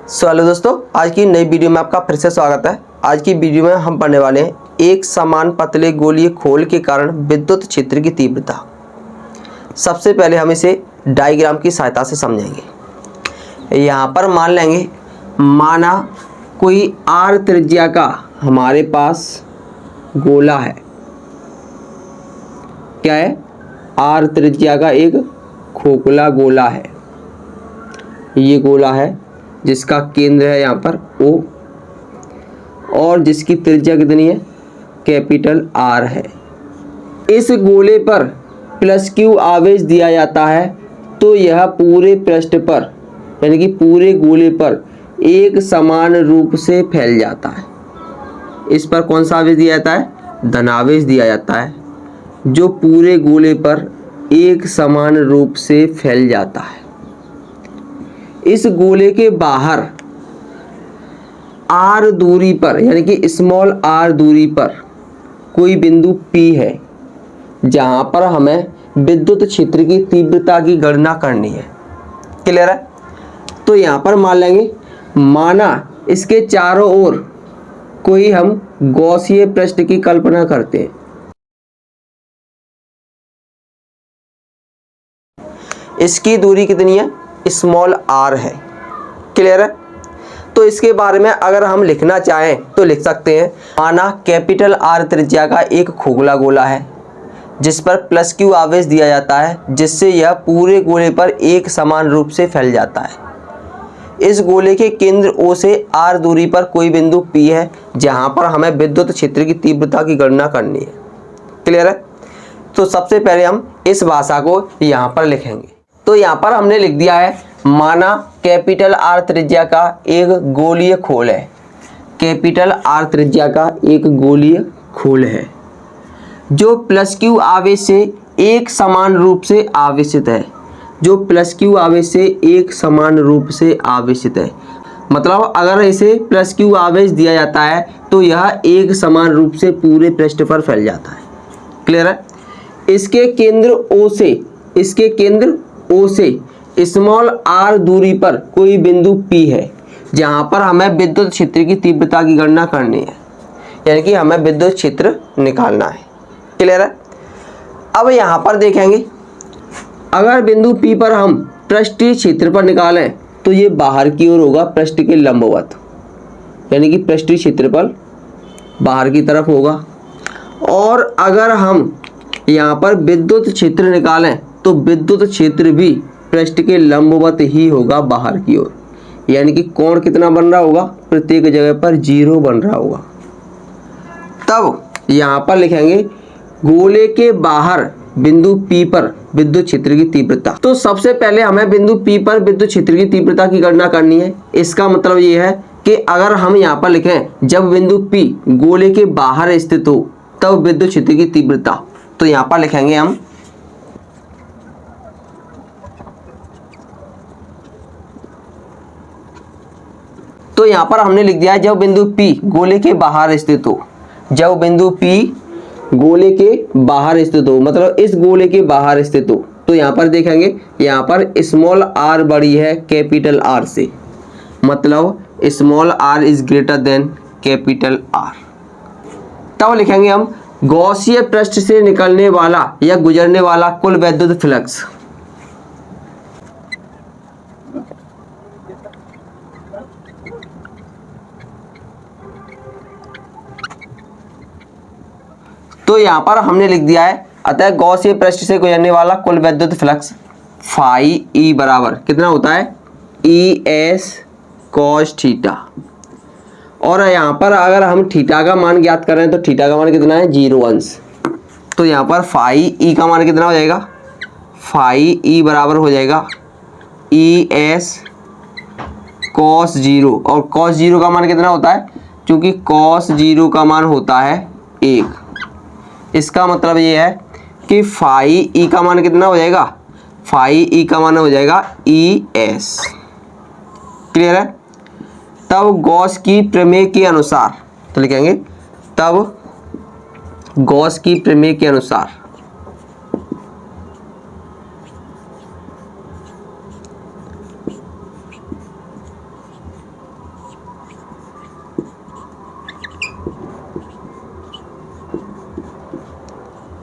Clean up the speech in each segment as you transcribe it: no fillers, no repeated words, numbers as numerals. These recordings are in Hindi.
हेलो दोस्तों, आज की नई वीडियो में आपका फिर से स्वागत है। आज की वीडियो में हम पढ़ने वाले हैं एक समान पतले गोलीय खोल के कारण विद्युत क्षेत्र की तीव्रता। सबसे पहले हम इसे डायग्राम की सहायता से समझेंगे। यहाँ पर मान लेंगे, माना कोई आर त्रिज्या का हमारे पास गोला है। क्या है? आर त्रिज्या का एक खोखला गोला है। ये गोला है जिसका केंद्र है यहाँ पर O और जिसकी त्रिज्या कितनी है? कैपिटल R है। इस गोले पर प्लस Q आवेश दिया जाता है तो यह पूरे पृष्ठ पर यानी कि पूरे गोले पर एक समान रूप से फैल जाता है। इस पर कौन सा आवेश दिया जाता है? धनावेश दिया जाता है, जो पूरे गोले पर एक समान रूप से फैल जाता है। इस गोले के बाहर r दूरी पर यानी कि स्मॉल r दूरी पर कोई बिंदु P है, जहां पर हमें विद्युत क्षेत्र की तीव्रता की गणना करनी है। क्लियर है? तो यहां पर मान लेंगे, माना इसके चारों ओर कोई हम गॉसीय पृष्ठ की कल्पना करते हैं। इसकी दूरी कितनी है? स्मॉल r है। क्लियर है? तो इसके बारे में अगर हम लिखना चाहें तो लिख सकते हैं, माना कैपिटल R त्रिज्या का एक खोखला गोला है जिस पर प्लस Q आवेश दिया जाता है, जिससे यह पूरे गोले पर एक समान रूप से फैल जाता है। इस गोले के केंद्र O से R दूरी पर कोई बिंदु P है, जहां पर हमें विद्युत क्षेत्र की तीव्रता की गणना करनी है। क्लियर है? तो सबसे पहले हम इस भाषा को यहाँ पर लिखेंगे। तो यहाँ पर हमने लिख दिया है, माना कैपिटल R त्रिज्या का एक गोलीय खोल है। कैपिटल R त्रिज्या का एक गोलीय खोल है जो प्लस Q आवेश से एक समान रूप से आवेशित है। जो प्लस Q आवेश से एक समान रूप से आवेशित है, मतलब अगर इसे प्लस Q आवेश दिया जाता है तो यह एक समान रूप से पूरे पृष्ठ पर फैल जाता है। क्लियर है? इसके केंद्र O से स्मॉल r दूरी पर कोई बिंदु P है, जहां पर हमें विद्युत क्षेत्र की तीव्रता की गणना करनी है, यानी कि हमें विद्युत क्षेत्र निकालना है। क्लियर है? अब यहां पर देखेंगे, अगर बिंदु P पर हम पृष्ठीय क्षेत्रफल निकालें तो ये बाहर की ओर होगा, पृष्ठ के लंबवत, यानी कि पृष्ठीय क्षेत्रफल बाहर की तरफ होगा। और अगर हम यहाँ पर विद्युत क्षेत्र निकालें तो विद्युत क्षेत्र भी पृष्ठ के लंबवत ही होगा, बाहर की ओर, यानी कि कोण कितना बन रहा होगा? प्रत्येक जगह पर 0 बन रहा होगा। तब यहाँ पर लिखेंगे गोले के बाहर बिंदु P पर विद्युत क्षेत्र की तीव्रता। तो सबसे पहले हमें बिंदु P पर विद्युत क्षेत्र की तीव्रता की गणना करनी है। इसका मतलब ये है कि अगर हम यहाँ पर लिखें, जब बिंदु P गोले के बाहर स्थित हो तब विद्युत क्षेत्र की तीव्रता, तो यहाँ पर लिखेंगे हम तो यहाँ पर हमने लिख दिया है, जब बिंदु P गोले के बाहर स्थित हो। जब बिंदु P गोले के बाहर स्थित हो, मतलब इस गोले के बाहर स्थित हो, तो यहाँ पर देखेंगे, यहाँ पर स्मॉल r बड़ी है कैपिटल R से, मतलब small r is greater than capital R। तब लिखेंगे हम गॉसीय पृष्ठ से निकलने वाला या गुजरने वाला कुल वैद्युत फ्लक्स। तो यहाँ पर हमने लिख दिया है, अतः गॉसीय पृष्ठ से गुजरने वाला कुल वैद्युत फ्लक्स फाई E बराबर कितना होता है? ES cos theta. और यहाँ पर अगर हम थीटा का मान ज्ञात करें तो थीटा का मान कितना है? 0 अंश। तो यहाँ पर फाई E का मान कितना हो जाएगा? फाई E बराबर हो जाएगा ES cos 0, और cos 0 का मान कितना होता है? क्योंकि cos 0 का मान होता है 1। इसका मतलब ये है कि फाई E का मान कितना हो जाएगा? फाई E का मान हो जाएगा ES। क्लियर है? तब गॉस की प्रमेय के अनुसार, तो लिखेंगे तब गॉस की प्रमेय के अनुसार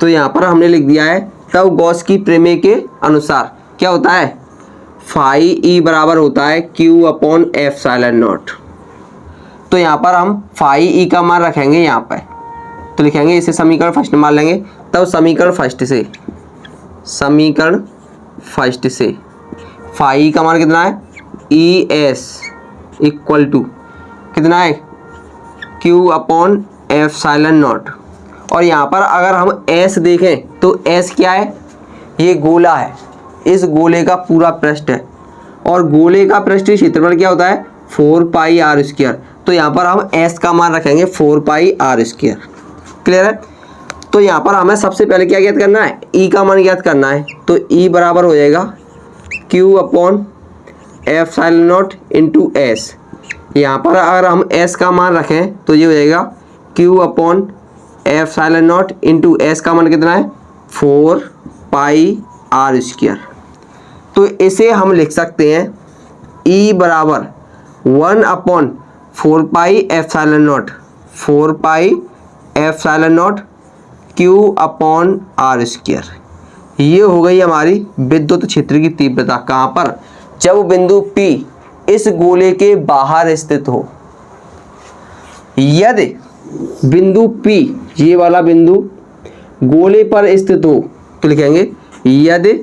तो यहाँ पर हमने लिख दिया है, तब गॉस की प्रमेय के अनुसार क्या होता है, फाई ई बराबर होता है क्यू अपॉन एप्सिलॉन नॉट। तो यहाँ पर हम फाई ई का मान रखेंगे यहाँ पर, तो लिखेंगे इसे समीकरण फर्स्ट मान लेंगे। तब समीकरण फर्स्ट से फाई का मान कितना है, ई एस इक्वल टू कितना है, क्यू अपॉन एप्सिलॉन नॉट। और यहाँ पर अगर हम एस देखें तो एस क्या है, ये गोला है, इस गोले का पूरा पृष्ठ है, और गोले का पृष्ठीय क्षेत्रफल क्या होता है, 4 पाई आर स्क्वायर। तो यहाँ पर हम एस का मान रखेंगे 4 पाई आर स्क्वायर। क्लियर है। तो यहाँ पर हमें सबसे पहले क्या ज्ञात करना है, ई का मान ज्ञात करना है। तो ई बराबर हो जाएगा Q upon epsilon not into S. यहाँ पर अगर हम एस का मान रखें तो ये हो जाएगा Q upon epsilon not into S का मान कितना है, 4 पाई आर स्क्वायर। तो इसे हम लिख सकते हैं ई बराबर 1 upon 4 pi epsilon naught, 4 pi epsilon naught Q upon R square. ये हो गई हमारी विद्युत क्षेत्र की तीव्रता। कहाँ पर, जब बिंदु P इस गोले के बाहर स्थित हो। यदि बिंदु P, ये वाला बिंदु गोले पर स्थित हो तो लिखेंगे यदि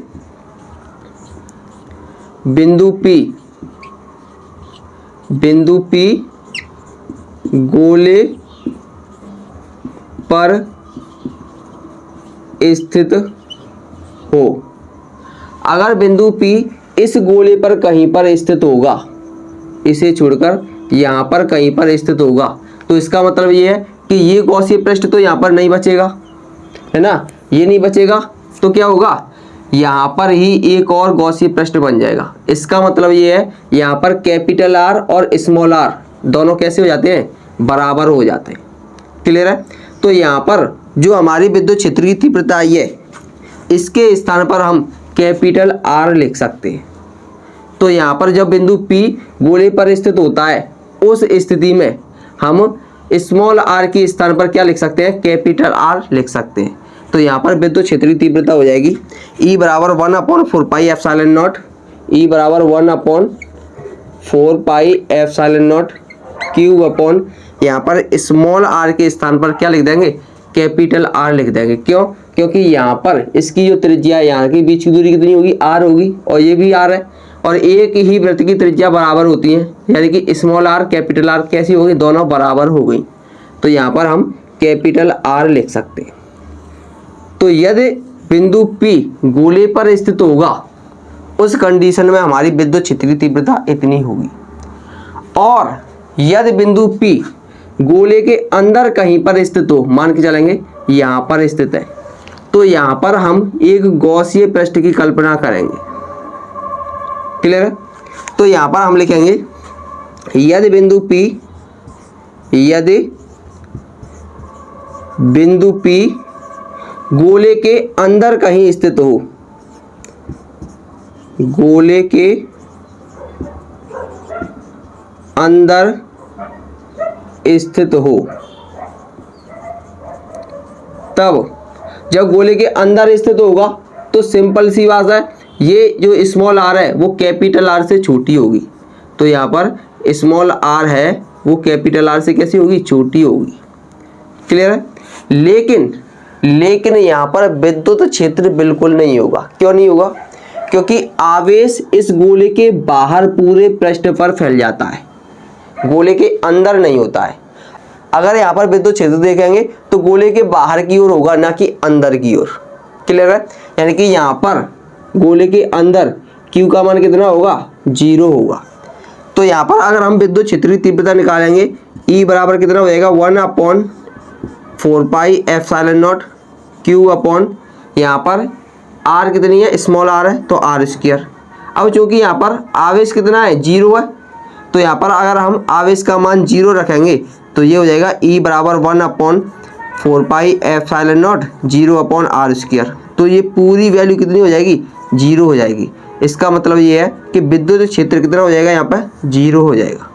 बिंदु P गोले पर स्थित हो। अगर बिंदु P इस गोले पर कहीं पर स्थित होगा, इसे छोड़कर यहाँ पर कहीं पर स्थित होगा, तो इसका मतलब ये है कि ये गॉसीय पृष्ठ तो यहाँ पर नहीं बचेगा, है ना, ये नहीं बचेगा। तो क्या होगा, यहाँ पर ही एक और गॉसीय पृष्ठ बन जाएगा। इसका मतलब ये है यहाँ पर कैपिटल आर और स्मॉल आर दोनों कैसे हो जाते हैं, बराबर हो जाते हैं। क्लियर है। तो यहाँ पर जो हमारी विद्युत क्षेत्र की तीव्रता आई है, इसके स्थान पर हम कैपिटल आर लिख सकते हैं। तो यहाँ पर जब बिंदु P गोले पर स्थित होता है, उस स्थिति में हम स्मॉल आर के स्थान पर क्या लिख सकते हैं, कैपिटल आर लिख सकते हैं। तो यहाँ पर विद्युत क्षेत्र की तीव्रता हो जाएगी E बराबर 1 upon 4 pi epsilon not, E बराबर 1 upon 4 pi epsilon naught Q upon, यहाँ पर स्मॉल आर के स्थान पर क्या लिख देंगे, कैपिटल आर लिख देंगे। क्यों, क्योंकि यहाँ पर इसकी जो त्रिज्या है, यहाँ के बीच की दूरी कितनी होगी, आर होगी, और ये भी आर है, और एक ही वृत्त की त्रिज्या बराबर होती है, यानी कि स्मॉल आर कैपिटल आर कैसी होगी, दोनों बराबर हो गई। तो यहाँ पर हम कैपिटल आर लिख सकते हैं। तो यदि बिंदु P गोले पर स्थित होगा, उस कंडीशन में हमारी विद्युत क्षेत्र की तीव्रता इतनी होगी। और यदि बिंदु P गोले के अंदर कहीं पर स्थित हो, मान के चलेंगे यहाँ पर स्थित है, तो यहाँ पर हम एक गॉसीय पृष्ठ की कल्पना करेंगे। क्लियर है। तो यहाँ पर हम लिखेंगे यदि बिंदु P गोले के अंदर कहीं स्थित हो, गोले के अंदर स्थित हो, तब जब गोले के अंदर स्थित होगा तो सिंपल सी बात है, ये जो स्मॉल आर है वो कैपिटल आर से छोटी होगी। तो यहाँ पर स्मॉल आर है वो कैपिटल आर से कैसी होगी, छोटी होगी। क्लियर है। लेकिन यहाँ पर विद्युत क्षेत्र बिल्कुल नहीं होगा। क्यों नहीं होगा, क्योंकि आवेश इस गोले के बाहर पूरे पृष्ठ पर फैल जाता है, गोले के अंदर नहीं होता है। अगर यहाँ पर विद्युत क्षेत्र देखेंगे तो गोले के बाहर की ओर होगा, ना कि अंदर की ओर। क्लियर है। यानी कि यहाँ पर गोले के अंदर Q का मान कितना होगा, 0 होगा। तो यहाँ पर अगर हम विद्युत क्षेत्र की तीव्रता निकालेंगे, E बराबर कितना हो जाएगा, 1 upon 4 pi epsilon naught Q upon, यहाँ पर R कितनी है, स्मॉल r है, तो आर स्क्वायर। अब चूंकि यहाँ पर आवेश कितना है, 0 है, तो यहाँ पर अगर हम आवेश का मान 0 रखेंगे तो ये हो जाएगा E बराबर 1 upon 4 pi epsilon naught 0 upon R square. तो ये पूरी वैल्यू कितनी हो जाएगी, 0 हो जाएगी। इसका मतलब ये है कि विद्युत क्षेत्र कितना हो जाएगा, यहाँ पर 0 हो जाएगा।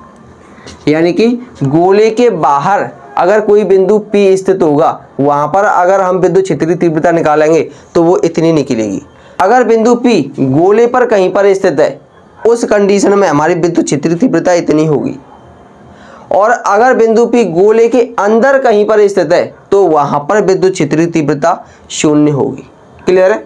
यानी कि गोले के बाहर अगर कोई बिंदु P स्थित होगा वहाँ पर अगर हम विद्युत क्षेत्रीय तीव्रता निकालेंगे तो वो इतनी निकलेगी। अगर बिंदु P गोले पर कहीं पर स्थित है उस कंडीशन में हमारी विद्युत क्षेत्रीय तीव्रता इतनी होगी, और अगर बिंदु P गोले के अंदर कहीं पर स्थित है तो वहाँ पर विद्युत क्षेत्रीय तीव्रता 0 होगी। क्लियर है?